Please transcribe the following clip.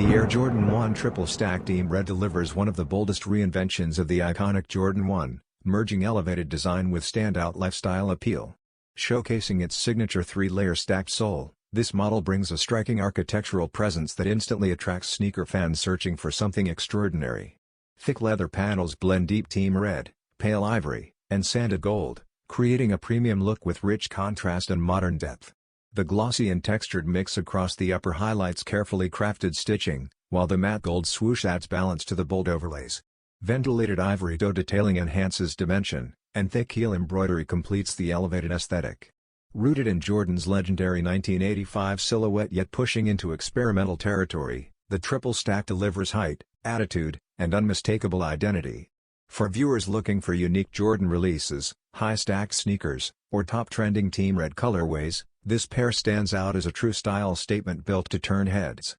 The Air Jordan 1 Triple Stack Team Red delivers one of the boldest reinventions of the iconic Jordan 1, merging elevated design with standout lifestyle appeal. Showcasing its signature 3-layer stacked sole, this model brings a striking architectural presence that instantly attracts sneaker fans searching for something extraordinary. Thick leather panels blend deep team red, pale ivory, and sanded gold, creating a premium look with rich contrast and modern depth. The glossy and textured mix across the upper highlights carefully crafted stitching, while the matte gold swoosh adds balance to the bold overlays. Ventilated ivory toe detailing enhances dimension, and thick heel embroidery completes the elevated aesthetic. Rooted in Jordan's legendary 1985 silhouette yet pushing into experimental territory, the triple stack delivers height, attitude, and unmistakable identity. For viewers looking for unique Jordan releases, high-stacked sneakers, or top-trending Team Red colorways, this pair stands out as a true style statement built to turn heads.